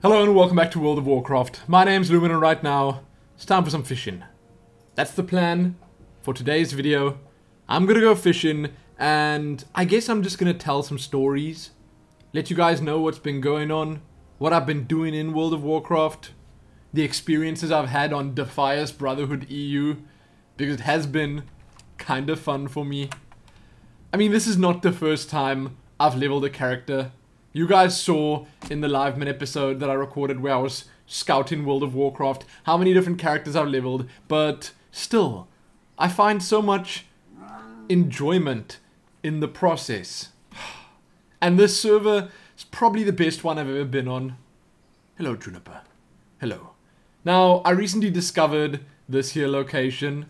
Hello and welcome back to World of Warcraft. My name's Lumin and right now, it's time for some fishing. That's the plan for today's video. I'm gonna go fishing and I guess I'm just gonna tell some stories. Let you guys know what's been going on, what I've been doing in World of Warcraft, the experiences I've had on Defias Brotherhood EU, because it has been kind of fun for me. I mean, this is not the first time I've leveled a character. You guys saw in the live min episode that I recorded where I was scouting World of Warcraft how many different characters I've leveled, but still, I find so much enjoyment in the process. And this server is probably the best one I've ever been on. Hello, Juniper. Hello. Now, I recently discovered this here location,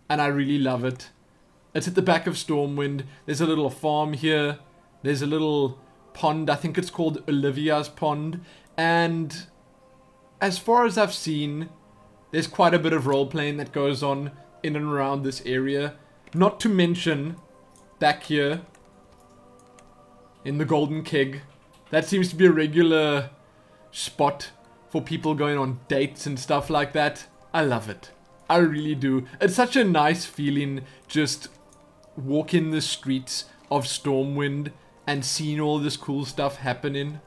and I really love it. It's at the back of Stormwind. There's a little farm here. There's a little pond, I think it's called Olivia's Pond, and as far as I've seen, there's quite a bit of role-playing that goes on in and around this area. Not to mention, back here, in the Golden Keg, that seems to be a regular spot for people going on dates and stuff like that. I love it. I really do. It's such a nice feeling just walking the streets of Stormwind and seeing all this cool stuff happening.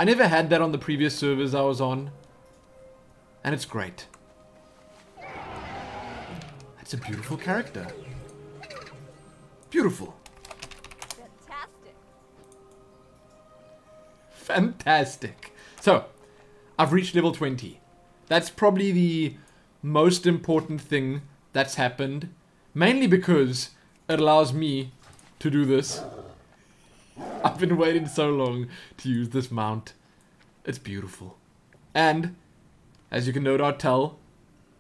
I never had that on the previous servers I was on. And it's great. That's a beautiful character. Beautiful. Fantastic. Fantastic. So, I've reached level 20. That's probably the most important thing that's happened. Mainly because it allows me to do this. I've been waiting so long to use this mount. It's beautiful. And, as you can no doubt tell,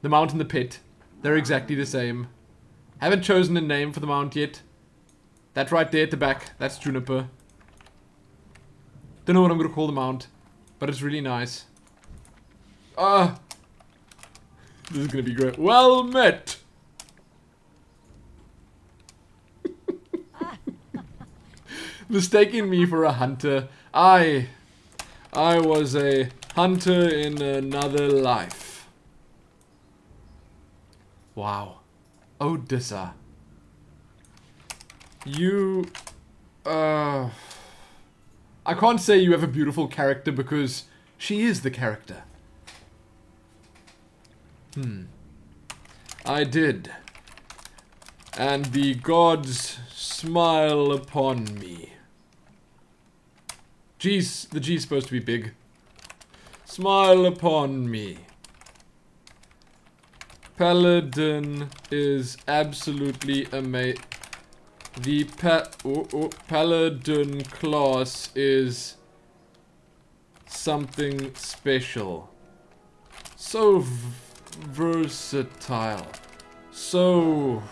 the mount and the pit, they're exactly the same. Haven't chosen a name for the mount yet. That right there at the back, that's Juniper. Don't know what I'm gonna call the mount, but it's really nice. This is gonna be great. Well met! Mistaking me for a hunter. I was a hunter in another life. Wow. Odessa. You, I can't say you have a beautiful character because she is the character. I did. And the gods smile upon me. G's, the G's supposed to be big. Smile upon me. Paladin is absolutely amazing. The Paladin class is something special. So versatile. So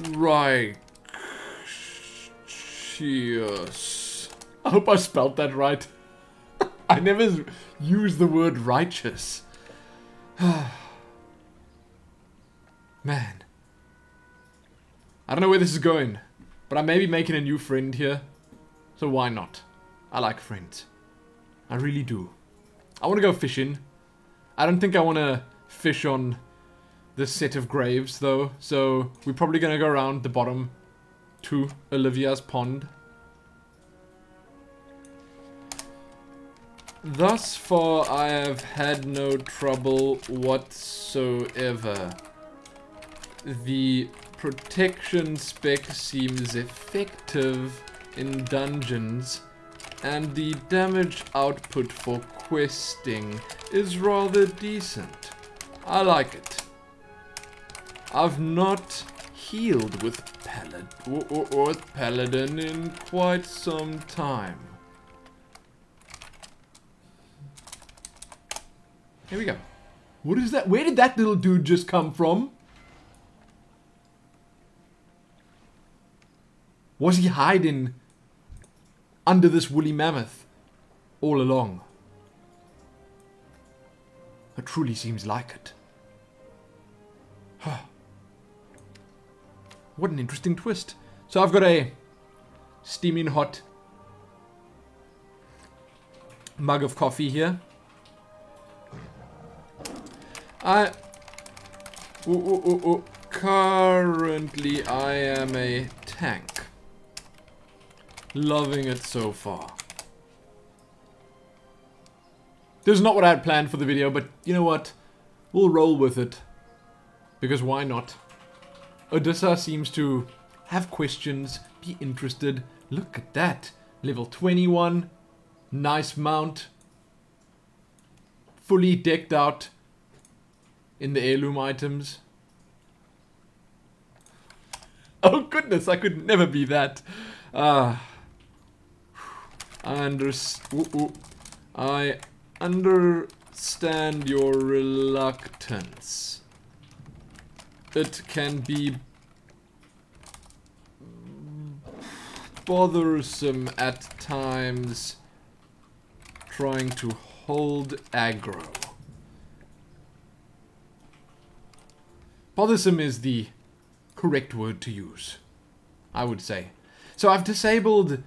righteous. I hope I spelled that right. I never use the word righteous. Man. I don't know where this is going, but I may be making a new friend here. So why not? I like friends. I really do. I want to go fishing. I don't think I want to fish on this set of graves though. So we're probably going to go around the bottom to Olivia's Pond. Thus far, I have had no trouble whatsoever. The protection spec seems effective in dungeons, and the damage output for questing is rather decent. I like it. I've not healed with Paladin in quite some time. Here we go. What is that? Where did that little dude just come from? Was he hiding under this woolly mammoth all along? It truly seems like it. What an interesting twist. So I've got a steaming hot mug of coffee here. Currently, I am a tank. Loving it so far. This is not what I had planned for the video, but you know what? We'll roll with it. Because why not? Odessa seems to have questions, be interested. Look at that. Level 21. Nice mount. Fully decked out in the heirloom items. Oh goodness, I could never be that. I understand your reluctance. It can be bothersome at times trying to hold aggro. Bothersome is the correct word to use, I would say. So I've disabled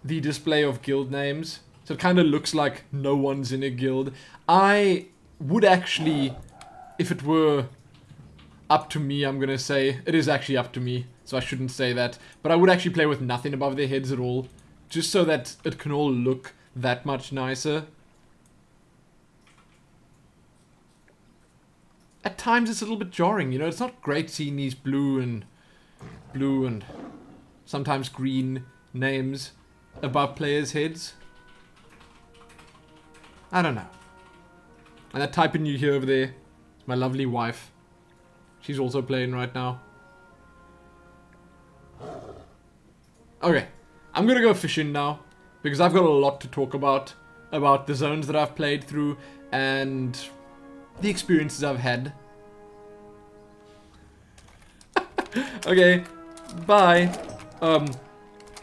the display of guild names, so it kind of looks like no one's in a guild. I would actually, if it were up to me, I'm gonna say, it is actually up to me, so I shouldn't say that, but I would actually play with nothing above their heads at all, just so that it can all look that much nicer. At times it's a little bit jarring, you know, it's not great seeing these blue and sometimes green names above players' heads. I don't know. And that typing you hear over there is my lovely wife. She's also playing right now. Okay, I'm gonna go fishing now, because I've got a lot to talk about the zones that I've played through, and the experiences I've had. Okay, bye.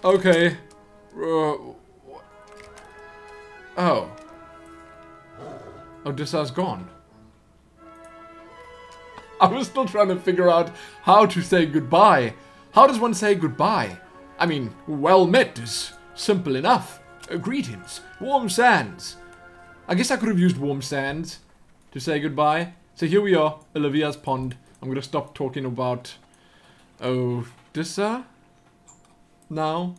Okay. Oh. Odessa's gone. I was still trying to figure out how to say goodbye. How does one say goodbye? I mean, well met is simple enough. Greetings. Warm sands. I guess I could have used warm sands to say goodbye. So here we are, Olivia's pond. I'm gonna stop talking about Odessa now.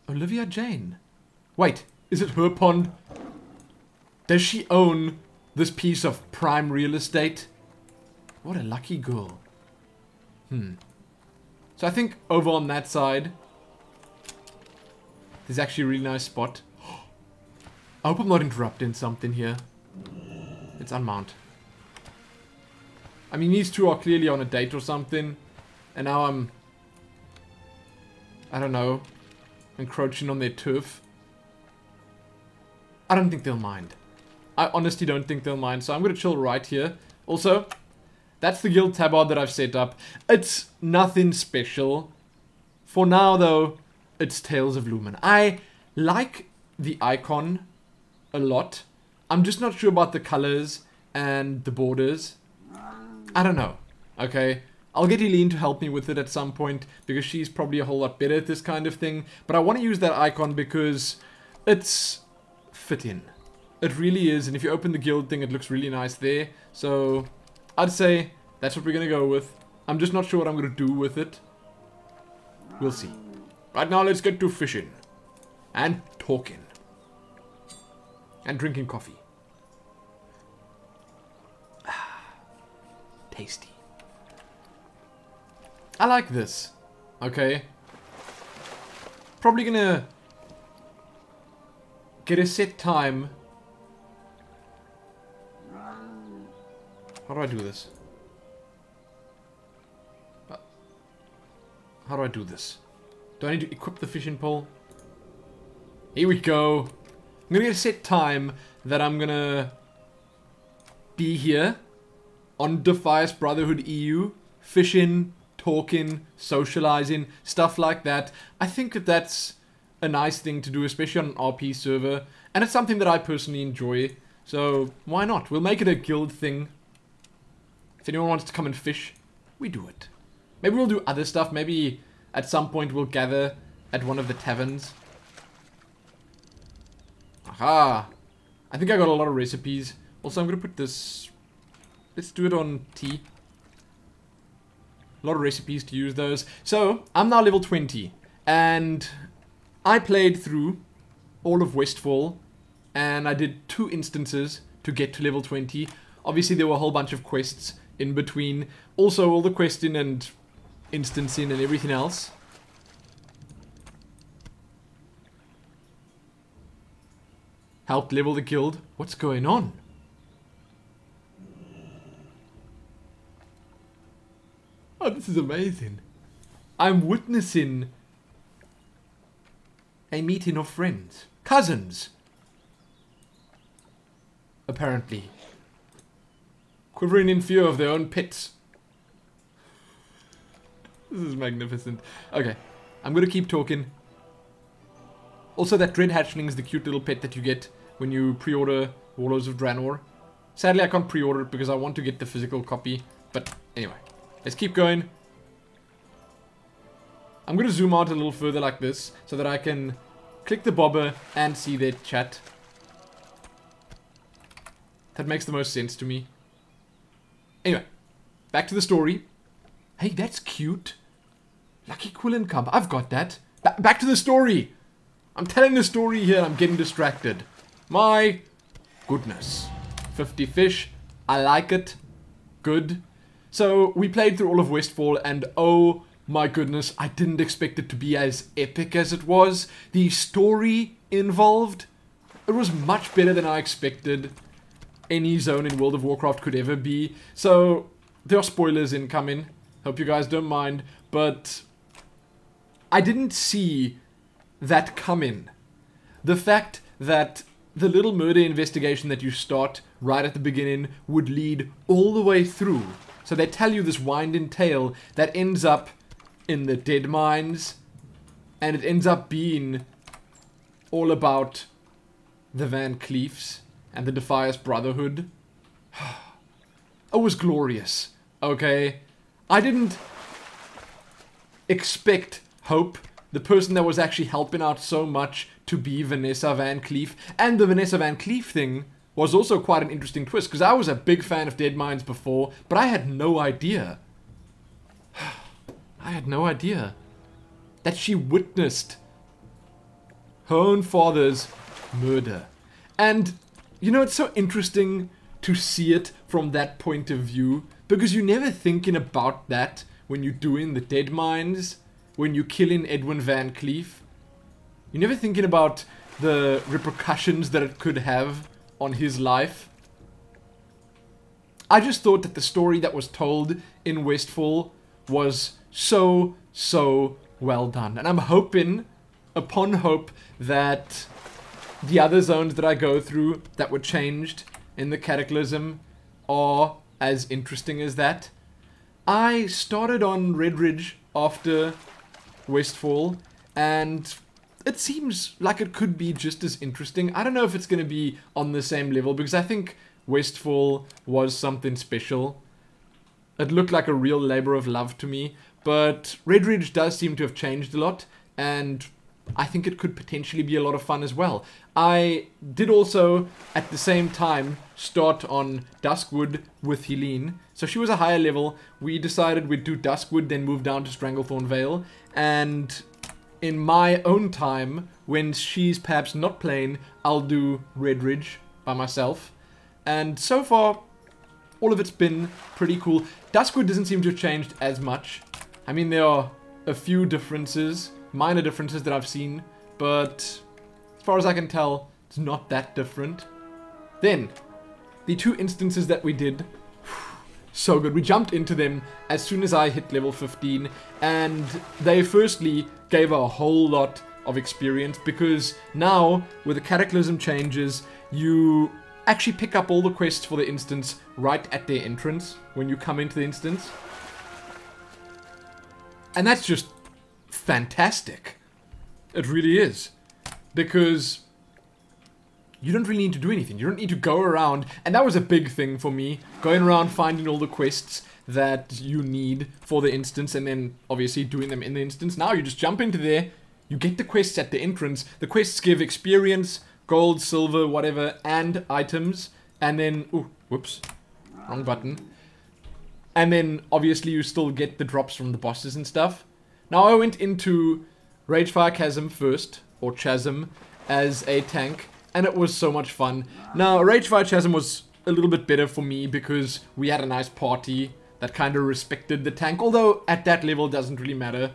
Olivia Jane. Wait, is it her pond? Does she own this piece of prime real estate? What a lucky girl. So I think over on that side, there's actually a really nice spot. I hope I'm not interrupting something here. Let's unmount. I mean, these two are clearly on a date or something. And now I'm, I don't know, encroaching on their turf. I don't think they'll mind. I honestly don't think they'll mind. So I'm going to chill right here. Also, that's the guild tabard that I've set up. It's nothing special. For now, though, it's Tales of Lumin. I like the icon a lot. I'm just not sure about the colors and the borders. I don't know. Okay, I'll get Eileen to help me with it at some point, because she's probably a whole lot better at this kind of thing. But I want to use that icon because it's fitting. It really is, and if you open the guild thing, it looks really nice there. So I'd say that's what we're going to go with. I'm just not sure what I'm going to do with it. We'll see. Right now, let's get to fishing. And talking. And drinking coffee. Tasty. I like this. Okay. Probably gonna get a set time. How do I do this? How do I do this? Do I need to equip the fishing pole? Here we go. I'm gonna get a set time that I'm gonna be here on Defias Brotherhood EU, fishing, talking, socializing, stuff like that. I think that that's a nice thing to do, especially on an RP server, and it's something that I personally enjoy, so why not? We'll make it a guild thing. If anyone wants to come and fish, we do it. Maybe we'll do other stuff. Maybe at some point we'll gather at one of the taverns. Aha! I think I got a lot of recipes. Also, I'm gonna put this... Let's do it on T. A lot of recipes to use those. So, I'm now level 20. And I played through all of Westfall. And I did 2 instances to get to level 20. Obviously, there were a whole bunch of quests in between. Also, all the questing and instancing and everything else. Helped level the guild. What's going on? Oh, this is amazing. I'm witnessing a meeting of friends. Cousins. Apparently. Quivering in fear of their own pets. This is magnificent. Okay. I'm gonna keep talking. Also, that Dread Hatchling is the cute little pet that you get when you pre-order Warlords of Draenor. Sadly, I can't pre-order it because I want to get the physical copy. But anyway, let's keep going. I'm going to zoom out a little further like this so that I can click the bobber and see their chat. That makes the most sense to me. Anyway, back to the story. Hey, that's cute. Lucky Quill and Cub. I've got that. Back to the story. I'm telling the story here. I'm getting distracted. My goodness. 50 fish. I like it. Good. So, we played through all of Westfall and oh my goodness, I didn't expect it to be as epic as it was. The story involved, it was much better than I expected any zone in World of Warcraft could ever be. So, there are spoilers incoming. Hope you guys don't mind. But I didn't see that coming. The fact that the little murder investigation that you start right at the beginning would lead all the way through. So they tell you this winding tale that ends up in the Deadmines, and it ends up being all about the Van Cleefs and the Defias Brotherhood. It was glorious, okay? I didn't expect Hope, the person that was actually helping out so much, to be Vanessa Van Cleef. And the Vanessa Van Cleef thing was also quite an interesting twist, because I was a big fan of Deadmines before, but I had no idea. I had no idea that she witnessed her own father's murder. And, you know, it's so interesting to see it from that point of view, because you're never thinking about that when you're doing the Deadmines, when you're killing Edwin Van Cleef. You're never thinking about the repercussions that it could have on his life. I just thought that the story that was told in Westfall was so well done. And I'm hoping, upon hope, that the other zones that I go through that were changed in the Cataclysm are as interesting as that. I started on Red Ridge after Westfall, and it seems like it could be just as interesting. I don't know if it's going to be on the same level, because I think Westfall was something special. It looked like a real labor of love to me, but Red Ridge does seem to have changed a lot, and I think it could potentially be a lot of fun as well. I did also, at the same time, start on Duskwood with Helene. So she was a higher level. We decided we'd do Duskwood, then move down to Stranglethorn Vale. And in my own time, when she's perhaps not playing, I'll do Red Ridge by myself. And so far, all of it's been pretty cool. Duskwood doesn't seem to have changed as much. I mean, there are a few differences, minor differences that I've seen, but as far as I can tell, it's not that different. Then, the 2 instances that we did, so good. We jumped into them as soon as I hit level 15, and they firstly gave a whole lot of experience, because now, with the Cataclysm changes, you actually pick up all the quests for the instance right at their entrance when you come into the instance. And that's just fantastic. It really is. Because you don't really need to do anything. You don't need to go around, and that was a big thing for me, going around finding all the quests that you need for the instance, and then obviously doing them in the instance. Now you just jump into there, you get the quests at the entrance. The quests give experience gold, silver, whatever, and items. And then, ooh, whoops, wrong button. And then, obviously, you still get the drops from the bosses and stuff. Now, I went into Ragefire Chasm first, or Chasm, as a tank, and it was so much fun. Now, Ragefire Chasm was a little bit better for me because we had a nice party that kind of respected the tank, although at that level it doesn't really matter.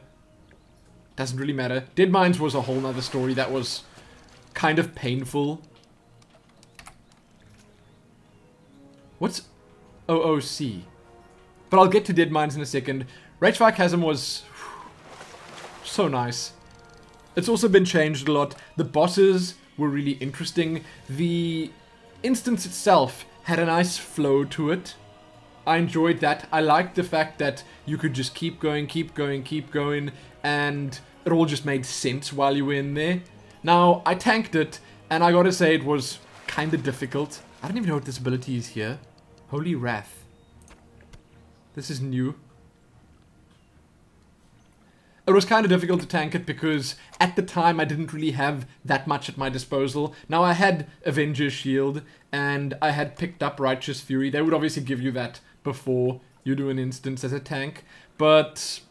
Doesn't really matter. Deadmines was a whole nother story that was kind of painful. What's OOC? But I'll get to Deadmines in a second. Ragefire Chasm was so nice. It's also been changed a lot. The bosses were really interesting. The instance itself had a nice flow to it. I enjoyed that. I liked the fact that you could just keep going, and it all just made sense while you were in there. Now, I tanked it, and I gotta say it was kind of difficult. I don't even know what this ability is here. Holy Wrath. This is new. It was kind of difficult to tank it because at the time I didn't really have that much at my disposal. Now I had Avenger's Shield and I had picked up Righteous Fury. They would obviously give you that before you do an instance as a tank. But,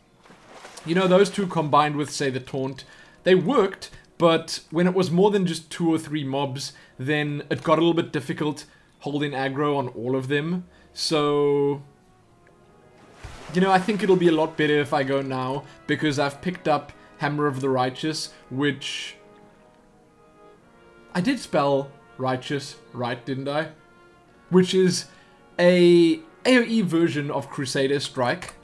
you know, those two combined with, say, the Taunt, they worked. But when it was more than just 2 or 3 mobs, then it got a little bit difficult holding aggro on all of them. So, you know, I think it'll be a lot better if I go now, because I've picked up Hammer of the Righteous, which I did spell Righteous right, didn't I? Which is a AoE version of Crusader Strike.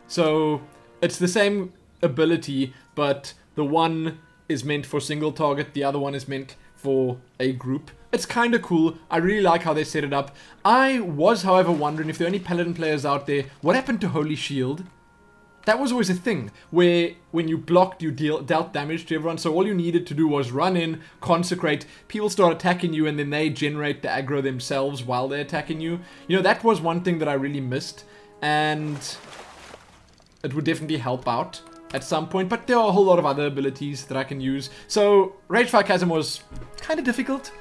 So it's the same ability, but the one is meant for single target, the other one is meant for a group. It's kind of cool. I really like how they set it up. I was, however, wondering if there are any Paladin players out there, what happened to Holy Shield? That was always a thing, where when you blocked, you dealt damage to everyone, so all you needed to do was run in, consecrate, people start attacking you, and then they generate the aggro themselves while they're attacking you. You know, that was one thing that I really missed, and it would definitely help out at some point, but there are a whole lot of other abilities that I can use. So, Ragefire Chasm was kind of difficult,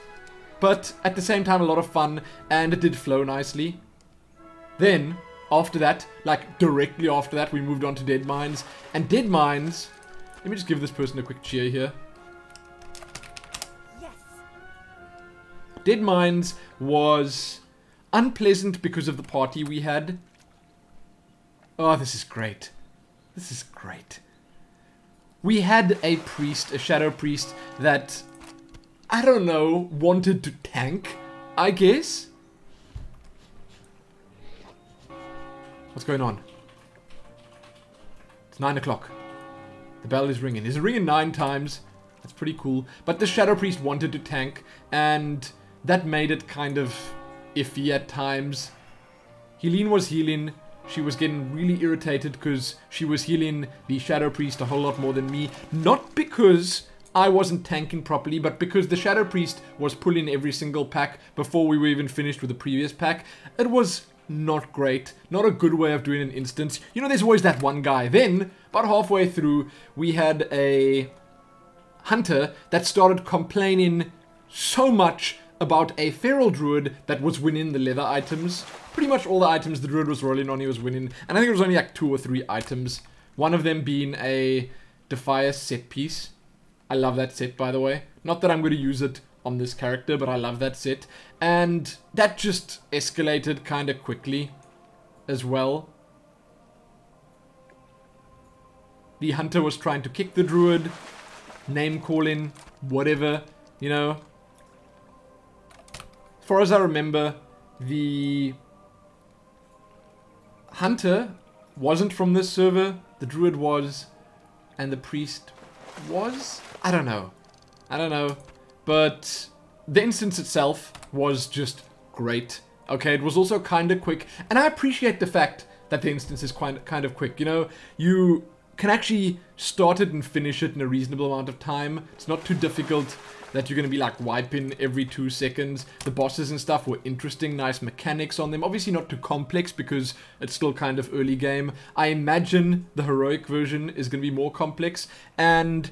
but at the same time a lot of fun, and it did flow nicely. Then, after that, like directly after that, we moved on to Deadmines. And Deadmines, let me just give this person a quick cheer here. Yes. Deadmines was unpleasant because of the party we had. Oh, this is great. This is great. We had a priest, a shadow priest, that, I don't know, wanted to tank, I guess? What's going on? It's 9 o'clock. The bell is ringing. Is it ringing 9 times? That's pretty cool. But the shadow priest wanted to tank, and that made it kind of iffy at times. Helene was healing. She was getting really irritated because she was healing the shadow priest a whole lot more than me. Not because I wasn't tanking properly, but because the shadow priest was pulling every single pack before we were even finished with the previous pack. It was not great. Not a good way of doing an instance. You know, there's always that one guy. Then, about halfway through, we had a hunter that started complaining so much about a feral druid that was winning the leather items. Pretty much all the items the druid was rolling on, he was winning. And I think it was only like 2 or 3 items. One of them being a Defias set piece. I love that set, by the way. Not that I'm going to use it on this character, but I love that set. And that just escalated kind of quickly as well. The hunter was trying to kick the druid, name calling, whatever, you know. As far as I remember, the hunter wasn't from this server, the druid was, and the priest was? I don't know. But the instance itself was just great. Okay, it was also kind of quick. And I appreciate the fact that the instance is kind of quick. You know, you can actually start it and finish it in a reasonable amount of time. It's not too difficult that you're going to be like wiping every 2 seconds. The bosses and stuff were interesting, nice mechanics on them. Obviously not too complex because it's still kind of early game. I imagine the heroic version is going to be more complex. And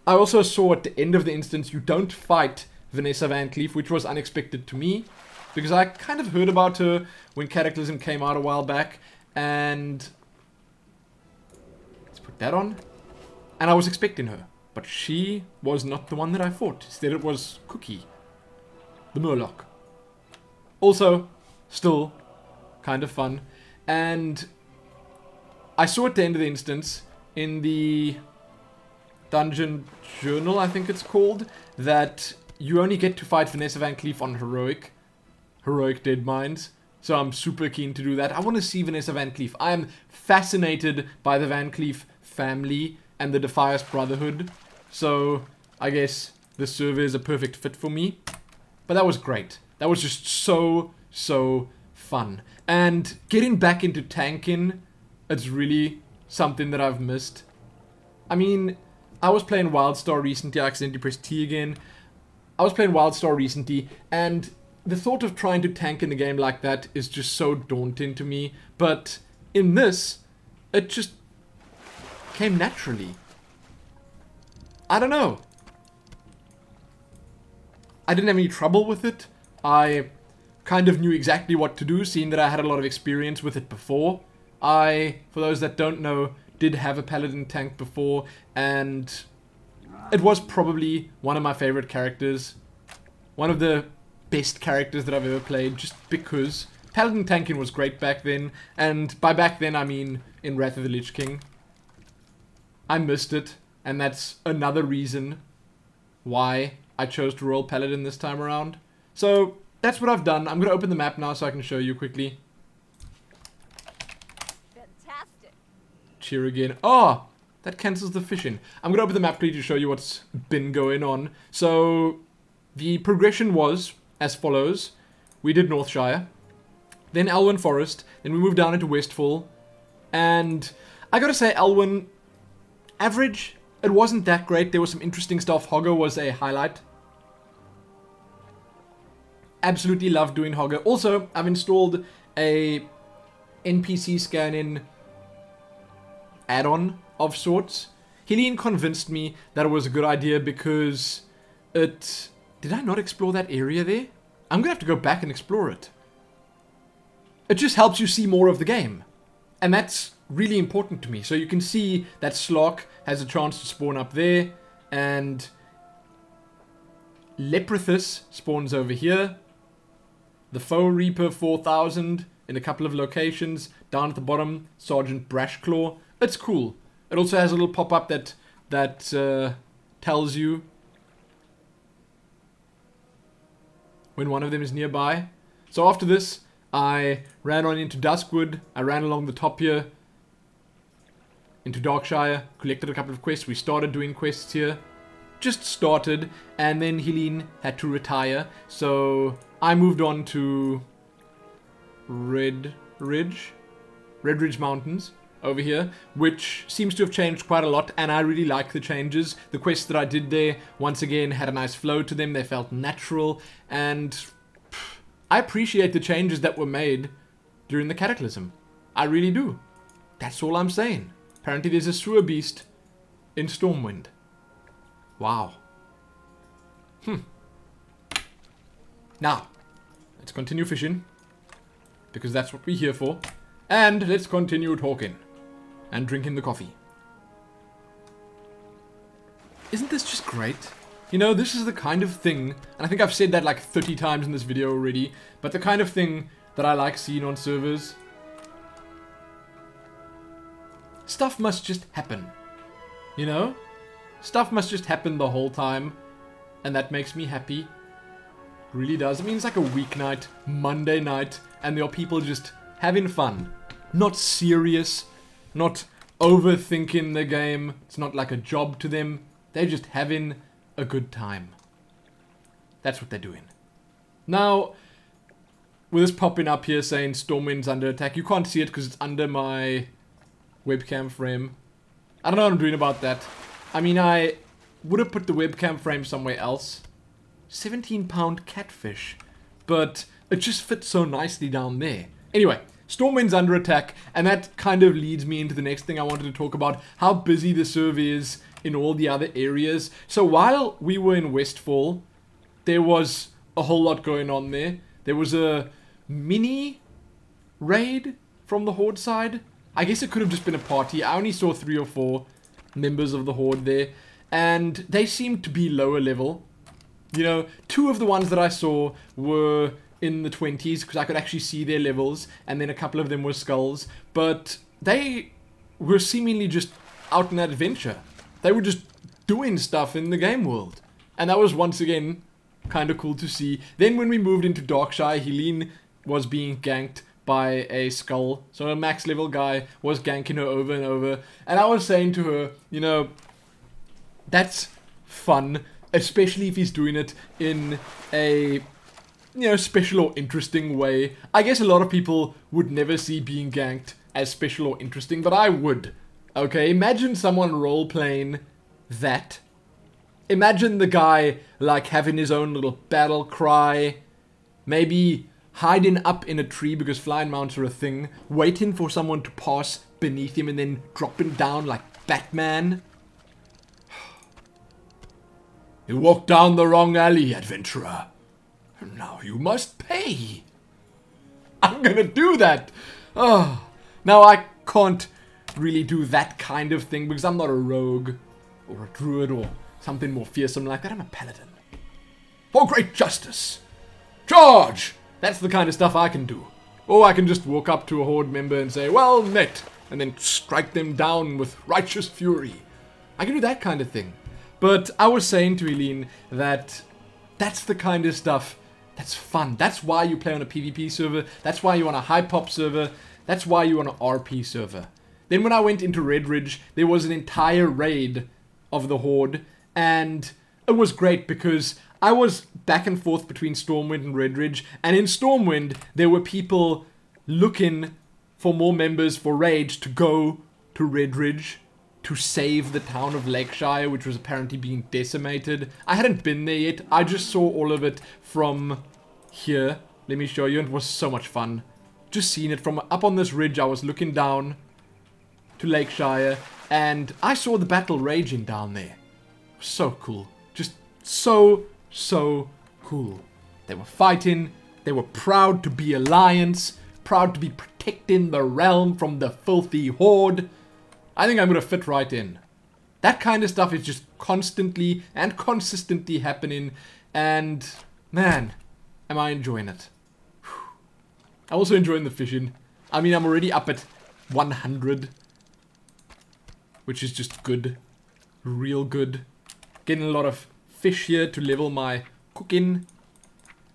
I also saw at the end of the instance, you don't fight Vanessa Van Cleef, which was unexpected to me, because I kind of heard about her when Cataclysm came out a while back, and let's put that on, and I was expecting her, but she was not the one that I thought. Instead it was Cookie, the Murloc. Also, still kind of fun, and I saw at the end of the instance, in the Dungeon Journal, I think it's called, that you only get to fight Vanessa Van Cleef on Heroic Deadmines. So I'm super keen to do that. I want to see Vanessa Van Cleef. I am fascinated by the Van Cleef family and the Defias Brotherhood. So I guess this server is a perfect fit for me. But that was great. That was just so fun. And getting back into tanking, it's really something that I've missed. I mean, I was playing WildStar recently. I accidentally pressed T again. I was playing WildStar recently, and the thought of trying to tank in a game like that is just so daunting to me. But in this, it just came naturally. I don't know. I didn't have any trouble with it. I kind of knew exactly what to do, seeing that I had a lot of experience with it before. I, for those that don't know, did have a Paladin tank before, and it was probably one of my favorite characters. One of the best characters that I've ever played, just because Paladin tanking was great back then, and by back then I mean in Wrath of the Lich King. I missed it, and that's another reason why I chose to roll Paladin this time around. So that's what I've done. I'm going to open the map now so I can show you quickly. Fantastic. Cheer again. Oh, that cancels the fishing. I'm going to open the map quickly to show you what's been going on. So the progression was as follows. We did Northshire, then Elwyn Forest, then we moved down into Westfall, and I gotta say, Elwyn, average. It wasn't that great. There was some interesting stuff. Hogger was a highlight. Absolutely loved doing Hogger. Also, I've installed a NPC scanning add-on of sorts. Helene convinced me that it was a good idea because it... Did I not explore that area there? I'm gonna have to go back and explore it. It just helps you see more of the game. And that's really important to me. So you can see that Slark has a chance to spawn up there, and Leprithus spawns over here. The Foe Reaper 4000 in a couple of locations. Down at the bottom, Sergeant Brashclaw. It's cool. It also has a little pop-up that tells you when one of them is nearby. So after this, I ran on into Duskwood. I ran along the top here into Darkshire, collected a couple of quests. We started doing quests here. Just started, and then Helene had to retire. So I moved on to Red Ridge Mountains over here, which seems to have changed quite a lot, and I really like the changes. The quests that I did there, once again, had a nice flow to them. They felt natural, and I appreciate the changes that were made during the Cataclysm. I really do. That's all I'm saying. Apparently there's a sewer beast in Stormwind. Wow. Now, let's continue fishing, because that's what we're here for. And let's continue talking and drinking the coffee. Isn't this just great? You know, this is the kind of thing, and I think I've said that like 30 times in this video already, but the kind of thing that I like seeing on servers. Stuff must just happen. You know? Stuff must just happen the whole time, and that makes me happy. It really does. I mean, it's like a weeknight, Monday night, and there are people just having fun. Not serious, not overthinking the game. It's not like a job to them. They're just having a good time. That's what they're doing. Now, with this popping up here saying Stormwind's under attack, you can't see it because it's under my webcam frame. I don't know what I'm doing about that. I mean, I would have put the webcam frame somewhere else. 17-pound catfish. But it just fits so nicely down there. Anyway, Stormwind's under attack, and that kind of leads me into the next thing I wanted to talk about. How busy the server is in all the other areas. So while we were in Westfall, there was a whole lot going on there. There was a mini raid from the Horde side. I guess it could have just been a party. I only saw 3 or 4 members of the Horde there, and they seemed to be lower level. You know, 2 of the ones that I saw were in the 20s, because I could actually see their levels, and then a couple of them were skulls, but they were seemingly just out in that adventure. They were just doing stuff in the game world, and that was once again kind of cool to see. Then when we moved into Darkshire, Helene was being ganked by a skull, so a max level guy was ganking her over and over, and I was saying to her, you know, that's fun, especially if he's doing it in a, you know, special or interesting way. I guess a lot of people would never see being ganked as special or interesting, but I would. Okay, imagine someone role-playing that. Imagine the guy, like, having his own little battle cry, maybe hiding up in a tree because flying mounts are a thing, waiting for someone to pass beneath him and then dropping down like Batman. You walked down the wrong alley, adventurer. Now you must pay. I'm gonna do that. Oh, now I can't really do that kind of thing because I'm not a rogue or a druid or something more fearsome like that. I'm a paladin. For great justice. Charge! That's the kind of stuff I can do. Or I can just walk up to a Horde member and say, well met, and then strike them down with righteous fury. I can do that kind of thing. But I was saying to Helene that that's the kind of stuff that's fun. That's why you play on a PvP server. That's why you're on a high pop server. That's why you're on an RP server. Then when I went into Red Ridge, there was an entire raid of the Horde, and it was great because I was back and forth between Stormwind and Red Ridge, and in Stormwind there were people looking for more members for raids to go to Red Ridge to save the town of Lakeshire, which was apparently being decimated. I hadn't been there yet. I just saw all of it from here. Let me show you. It was so much fun. Just seeing it from up on this ridge. I was looking down to Lakeshire, and I saw the battle raging down there. So cool. Just so cool. They were fighting. They were proud to be Alliance. Proud to be protecting the realm from the filthy Horde. I think I'm going to fit right in. That kind of stuff is just constantly and consistently happening, and man, am I enjoying it. I'm also enjoying the fishing. I mean, I'm already up at 100, which is just good. Real good. Getting a lot of fish here to level my cooking.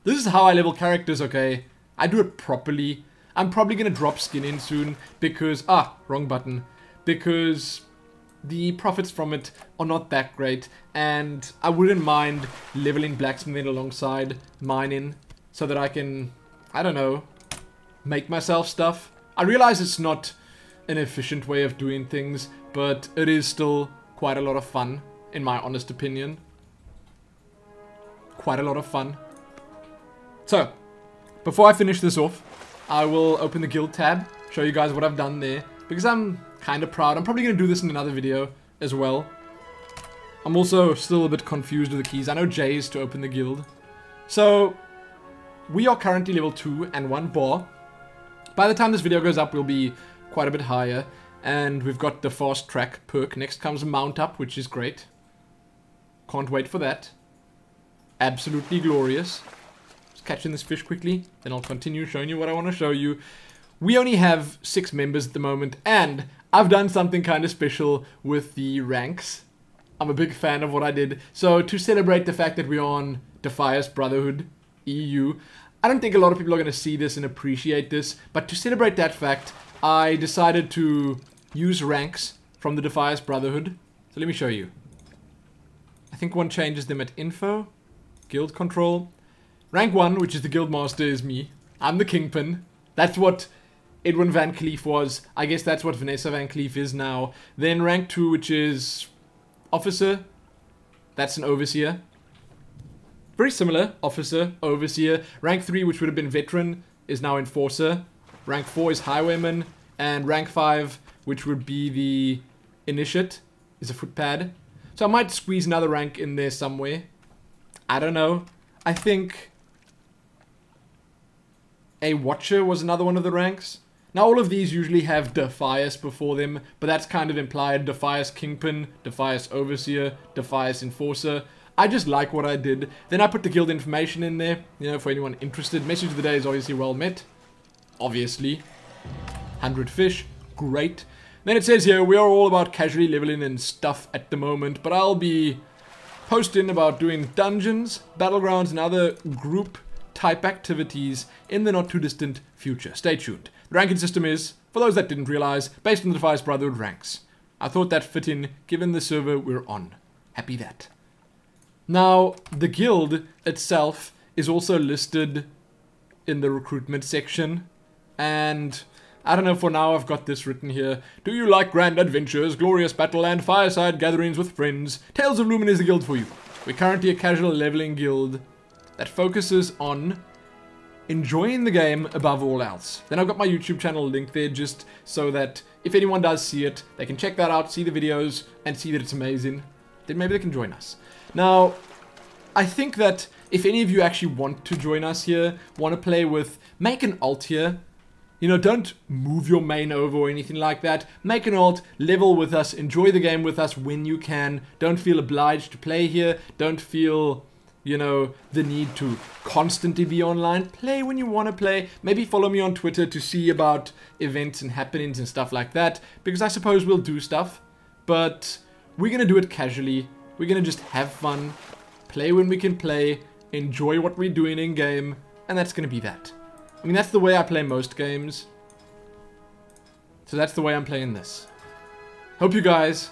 This is how I level characters, okay? I do it properly. I'm probably going to drop skin in soon because... wrong button. Because the profits from it are not that great, and I wouldn't mind leveling blacksmithing alongside mining so that I can, I don't know, make myself stuff. I realize it's not an efficient way of doing things, but it is still quite a lot of fun, in my honest opinion. Quite a lot of fun. So, before I finish this off, I will open the guild tab, show you guys what I've done there, because I'm kind of proud. I'm probably going to do this in another video as well. I'm also still a bit confused with the keys. I know J is to open the guild. So, we are currently level 2 and 1 bar. By the time this video goes up, we'll be quite a bit higher. And we've got the fast track perk. Next comes mount up, which is great. Can't wait for that. Absolutely glorious. Just catching this fish quickly, then I'll continue showing you what I want to show you. We only have 6 members at the moment, and I've done something kind of special with the ranks. I'm a big fan of what I did. So to celebrate the fact that we're on Defias Brotherhood EU, I don't think a lot of people are going to see this and appreciate this, but to celebrate that fact, I decided to use ranks from the Defias Brotherhood. So let me show you. I think one changes them at info, guild control. Rank 1, which is the guild master, is me. I'm the kingpin. That's what Edwin Van Cleef was. I guess that's what Vanessa Van Cleef is now. Then rank 2, which is officer. That's an overseer. Very similar. Officer, overseer. Rank 3, which would have been veteran, is now enforcer. Rank 4 is highwayman. And rank 5, which would be the initiate, is a footpad. So I might squeeze another rank in there somewhere. I don't know. I think a Watcher was another one of the ranks. Now all of these usually have Defias before them, but that's kind of implied. Defias Kingpin, Defias Overseer, Defias Enforcer. I just like what I did. Then I put the guild information in there, you know, for anyone interested. Message of the day is obviously well met. Obviously. 100 fish. Great. Then it says here, we are all about casually leveling and stuff at the moment, but I'll be posting about doing dungeons, battlegrounds, and other group type activities in the not too distant future. Stay tuned. The ranking system is, for those that didn't realize, based on the Defias Brotherhood ranks. I thought that fit in, given the server we're on. Happy that. Now, the guild itself is also listed in the recruitment section, and I don't know, for now I've got this written here. Do you like grand adventures, glorious battle, and fireside gatherings with friends? Tales of Lumin is the guild for you. We're currently a casual leveling guild that focuses on enjoying the game above all else. Then I've got my YouTube channel linked there just so that if anyone does see it, they can check that out, see the videos, and see that it's amazing. Then maybe they can join us. Now, I think that if any of you actually want to join us here, want to play with, make an alt here. You know, don't move your main over or anything like that. Make an alt, level with us, enjoy the game with us when you can. Don't feel obliged to play here. Don't feel, you know, the need to constantly be online. Play when you want to play. Maybe follow me on Twitter to see about events and happenings and stuff like that. Because I suppose we'll do stuff. But we're going to do it casually. We're going to just have fun. Play when we can play. Enjoy what we're doing in game. And that's going to be that. I mean, that's the way I play most games. So that's the way I'm playing this. Hope you guys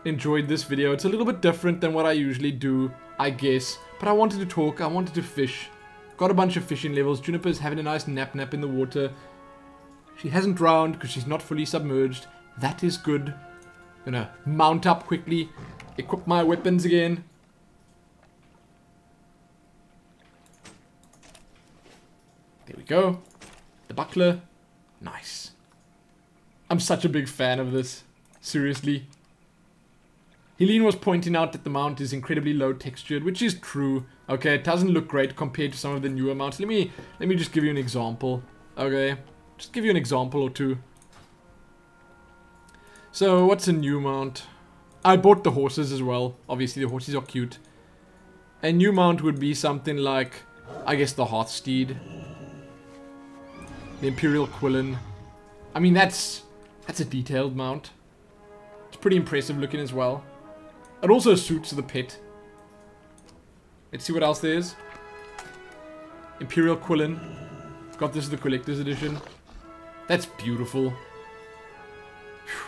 enjoyed this video. It's a little bit different than what I usually do, I guess. But I wanted to talk. I wanted to fish. Got a bunch of fishing levels. Juniper's having a nice nap in the water. She hasn't drowned because she's not fully submerged. That is good. Gonna mount up quickly. Equip my weapons again. There we go. The buckler. Nice. I'm such a big fan of this. Seriously. Helene was pointing out that the mount is incredibly low textured, which is true. Okay, it doesn't look great compared to some of the newer mounts. Let me just give you an example. Okay. Just give you an example or two. So, what's a new mount? I bought the horses as well. Obviously, the horses are cute. A new mount would be something like, I guess, the Hearthsteed. The Imperial Quillen. I mean, that's a detailed mount. It's pretty impressive looking as well. It also suits the pet. Let's see what else there is. Imperial Quillen. Got this as the collector's edition. That's beautiful. Whew.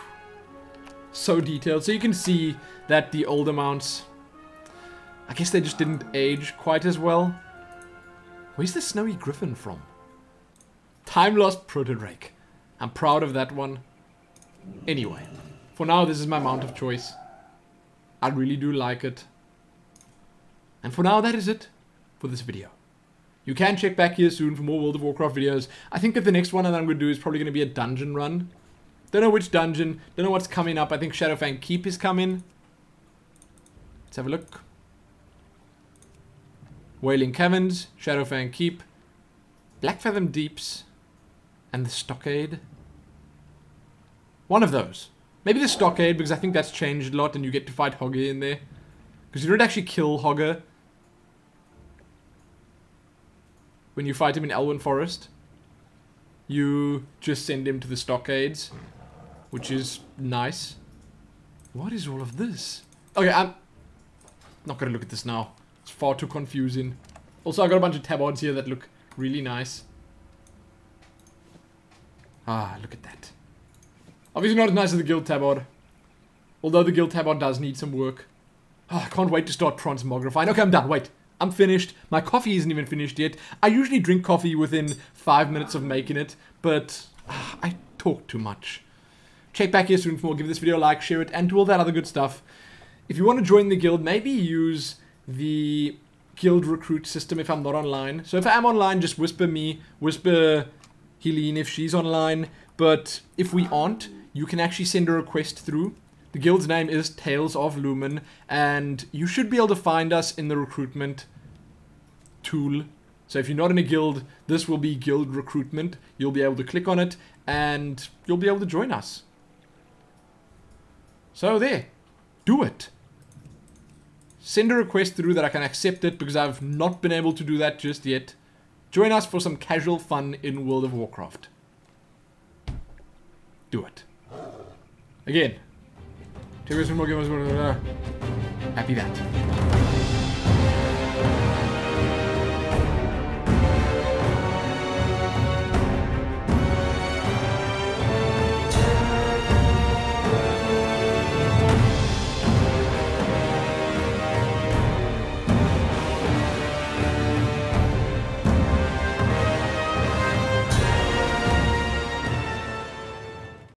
So detailed. So you can see that the older mounts, I guess they just didn't age quite as well. Where's the Snowy Griffin from? Time Lost Proto-Drake. I'm proud of that one. Anyway, for now this is my mount of choice. I really do like it. And for now that is it for this video. You can check back here soon for more World of Warcraft videos. I think that the next one that I'm going to do is probably going to be a dungeon run. Don't know which dungeon. Don't know what's coming up. I think Shadowfang Keep is coming. Let's have a look. Wailing Caverns, Shadowfang Keep, Blackfathom Deeps, and the Stockade. One of those. Maybe the Stockade, because I think that's changed a lot and you get to fight Hogger in there. Because you don't actually kill Hogger when you fight him in Elwyn Forest. You just send him to the Stockades, which is nice. What is all of this? Okay, I'm not going to look at this now. It's far too confusing. Also, I got a bunch of tabards here that look really nice. Ah, look at that. Obviously not as nice as the guild tabard. Although the guild tabard does need some work. Oh, I can't wait to start transmogrifying. Okay, I'm done. Wait. I'm finished. My coffee isn't even finished yet. I usually drink coffee within 5 minutes of making it. But I talk too much. Check back here soon for more. Give this video a like, share it, and do all that other good stuff. If you want to join the guild, maybe use the guild recruit system if I'm not online. So if I am online, just whisper me. Whisper Helene if she's online. But if we aren't, you can actually send a request through. The guild's name is Tales of Lumin, and you should be able to find us in the recruitment tool. So if you're not in a guild, this will be guild recruitment. You'll be able to click on it and you'll be able to join us. So there, do it. Send a request through that I can accept it because I've not been able to do that just yet. Join us for some casual fun in World of Warcraft. Do it. Again. Take us some more gamers. Happy that.